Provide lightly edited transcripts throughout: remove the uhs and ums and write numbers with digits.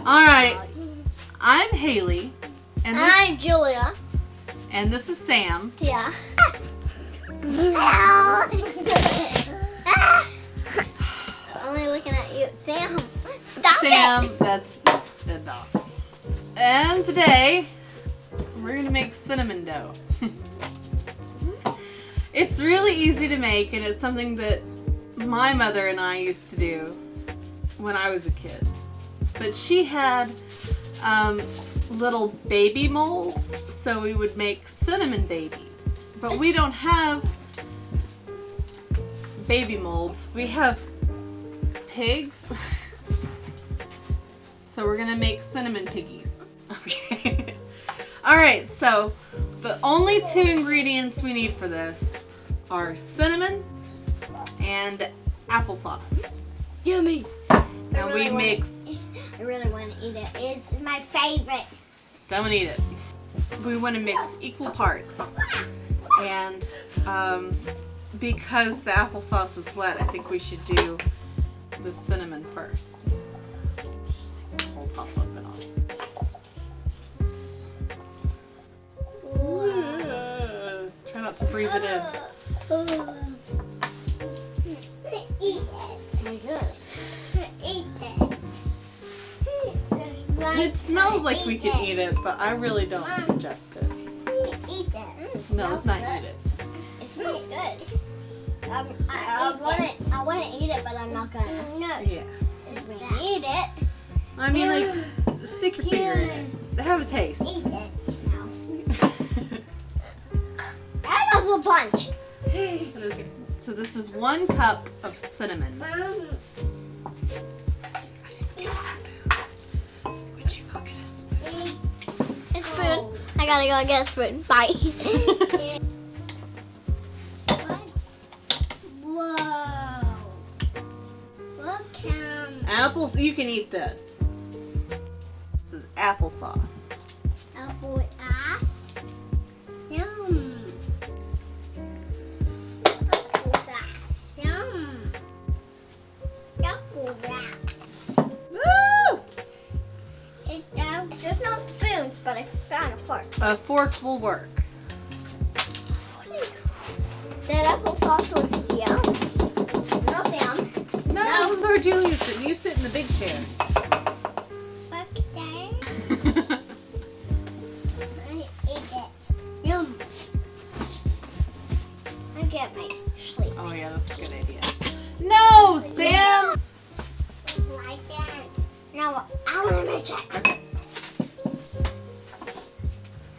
Alright, I'm Haley. And I'm Julia. And this is Sam. Yeah. Only looking at you. Sam, stop Sam, it. that's enough. And today, we're going to make cinnamon dough. It's really easy to make, and it's something that my mother and I used to do when I was a kid. But she had little baby molds, so we would make cinnamon babies. But we don't have baby molds. We have pigs. So we're gonna make cinnamon piggies. Okay. Alright, so the only 2 ingredients we need for this are cinnamon and applesauce. Yummy. Now we mix. I really want to eat it. It's my favorite. Don't eat it. We want to mix equal parts. And because the applesauce is wet, I think we should do the cinnamon first. Hold top of it on. Try not to breathe it in. Eat it. My goodness. Eat it. It smells like we can eat it, but I really don't suggest it. Eat it. No, let's not eat it. It smells good. I want to eat it, but I'm not gonna. No. Yeah. If we eat it. I mean, like, stick your finger in it. Have a taste. Eat it. No. Add a little punch. So this is 1 cup of cinnamon. Would you go get a spoon? A spoon. I gotta go get a spoon. Bye. Whoa. Look at Apples, you can eat this. This is applesauce. apple ass. Yum. Apple ass. Yum. Apple ass. Woo! There's no spoons, but I found a fork. A fork will work. That applesauce looks yum. No, Sam. No, this is where Julia's sitting. You sit in the big chair. Look there. I ate it. Yum. I get my sleep. Oh yeah, that's a good idea. No, Sam! Right there. Now I want to make it. Okay.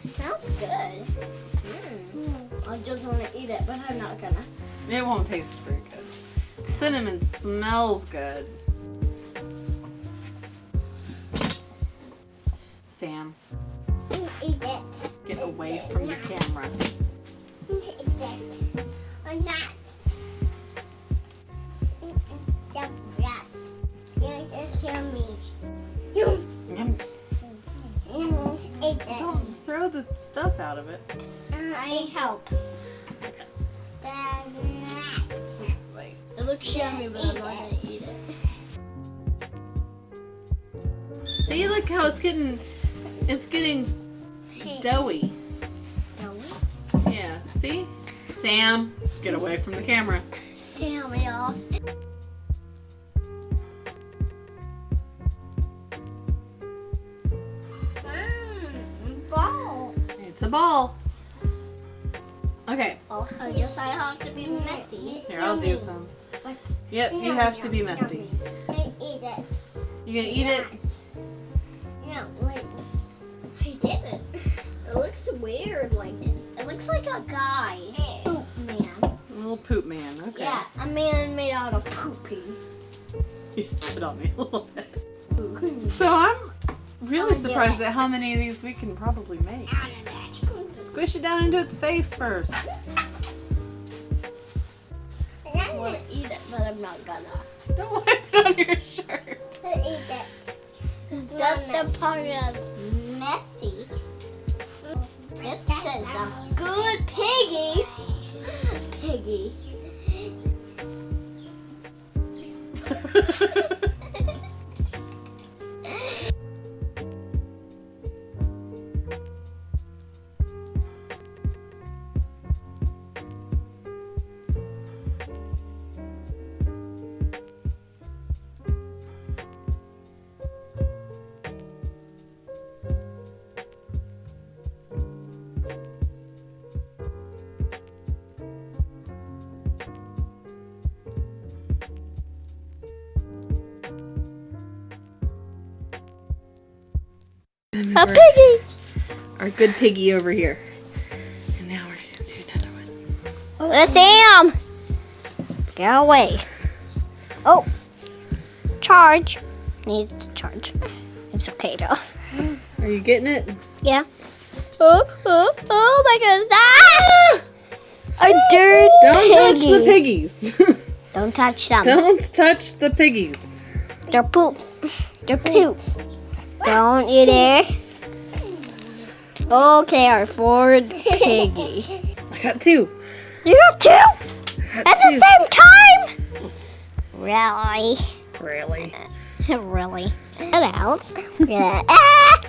Sounds good. I just want to eat it, but I'm not gonna. It won't taste very good. Cinnamon smells good. Sam, Eat it. get away from the camera. Eat it. Or not. Yes. It's yummy. Yum. Yum. Eat it. Don't throw the stuff out of it. I helped. Okay. Wait. It looks yummy, but I'm not gonna eat it. See, look how it's getting doughy. Doughy? Yeah, see? Sam, get away from the camera. Sam, y'all. Ball. It's a ball. Okay, Oh, I guess I have to be messy. here, I'll do some. What? Yep, you have to be messy. I eat it. You gonna eat it? No, wait. I didn't. It looks weird like this. It looks like a guy. Poop man. A little poop man, okay. Yeah, a man made out of poopy. You spit on me a little bit. So I'm really surprised at how many of these we can probably make. Out of that. Squish it down into its face first. I want to eat it, but I'm not gonna. Don't wipe it on your shirt. Eat it. That's the part that's messy. This is a good piggy. Piggy. A piggy. Our good piggy over here. And now we're going to do another one. Let's Sam. Get away. Oh. Charge. Needs to charge. It's okay though. Are you getting it? Yeah. Oh my goodness. Ah! A dirt Don't touch piggy. the piggies. Don't touch them. Don't touch the piggies. They're poop. They're poop. Don't you dare. Okay, our fourth piggy. I got 2. You got 2? At the same time? Really? Really? Really? Get out. Yeah. Ah!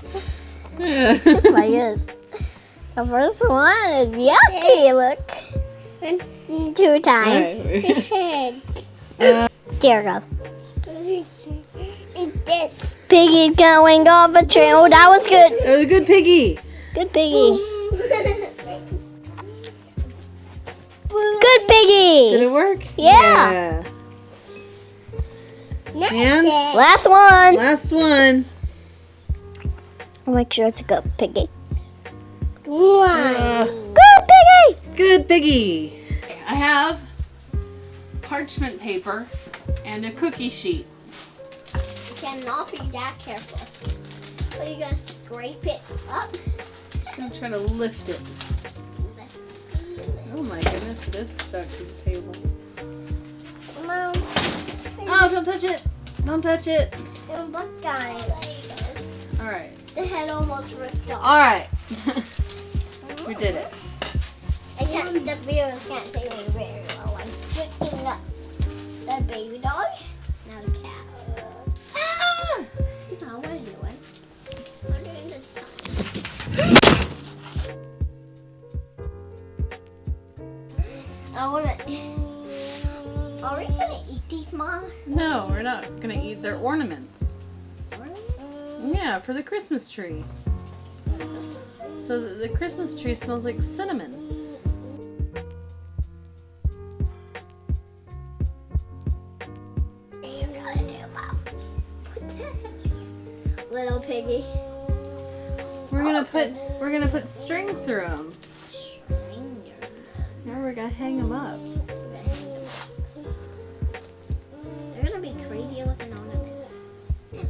Oh my goodness. The first one is yucky, look. 2 times. There we go. And this piggy going off a train. Oh, that was good. It was a good piggy. Good piggy. Good piggy. Did it work? Yeah. And Last one. last one. I'll make sure it's a good piggy. Uh, Good piggy. Good piggy. I have parchment paper and a cookie sheet. You cannot be that careful. So you're going to scrape it up. Just gonna try to lift it. Oh my goodness, this stuck to the table. Mom. Oh, don't touch it. Don't touch it. Look, guys. All right. The head almost ripped off. All right. We did it. The viewers can't see me very well. I'm switching up the baby dog. Now the cat. Ah! How am I doing? I'm doing this. Are we gonna eat these, Mom? No, we're not gonna eat their ornaments. Yeah, for the Christmas tree. So the Christmas tree smells like cinnamon. You gotta do, Mom. Little piggy. We're gonna put string through them. Now we're gonna hang them up. They're gonna be crazy looking ornaments.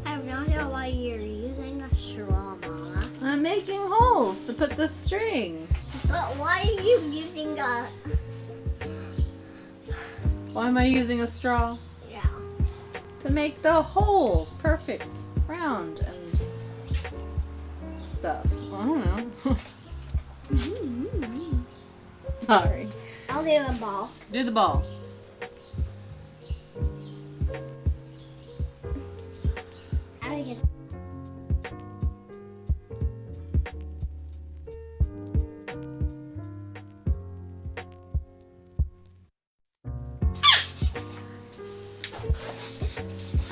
I have no idea why you're using a straw, Mama. I'm making holes to put the string. But why are you using a... Why am I using a straw? Yeah. To make the holes perfect, round, and stuff. I don't know. Sorry. I'll do a ball. Do the ball. How do I get...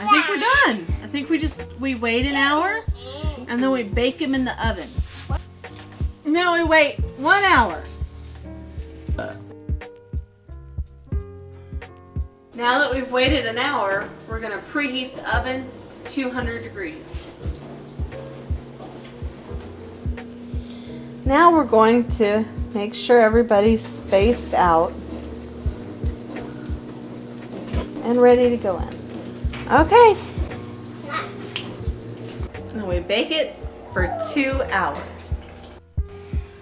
I think we're done. I think we wait an hour and then we bake them in the oven. Now we wait 1 hour. Now that we've waited an hour, we're gonna preheat the oven to 200 degrees. Now we're going to make sure everybody's spaced out and ready to go in. Okay. And we bake it for 2 hours.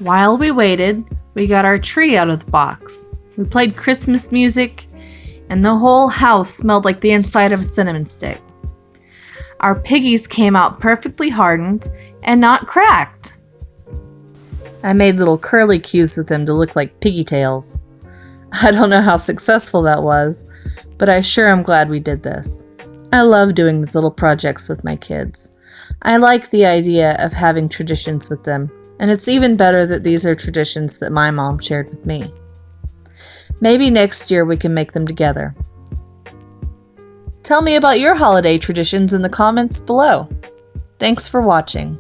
While we waited, we got our tree out of the box. We played Christmas music, and the whole house smelled like the inside of a cinnamon stick. Our piggies came out perfectly hardened and not cracked. I made little curly cues with them to look like piggy tails. I don't know how successful that was, but I sure am glad we did this. I love doing these little projects with my kids. I like the idea of having traditions with them, and it's even better that these are traditions that my mom shared with me. Maybe next year we can make them together. Tell me about your holiday traditions in the comments below. Thanks for watching.